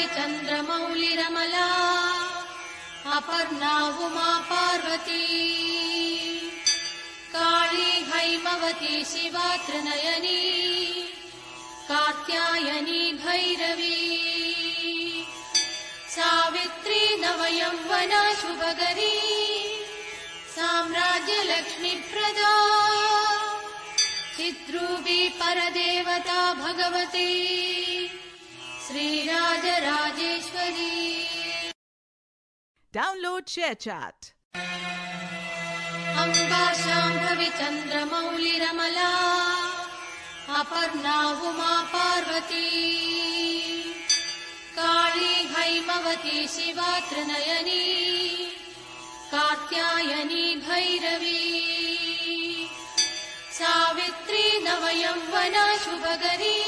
Shambhavi चन्द्रमौलिरमला Aparna Uma Parvati Kali Haimavati Shiva Trinayani Katyayani Bhairavi Savitri नवयौवना शुभकरी साम्राज्यलक्ष्मीप्रदा चिद्रूपी परदेवता Bhagavati Shrirajarajeshwari. Download ShareChat. Amba Shambhavi चन्द्रमौलिरमला Aparna Uma Parvati Kali Haimavati Shiva Trinayani Katyayani Bhairavi Savitri नवयौवना शुभकरी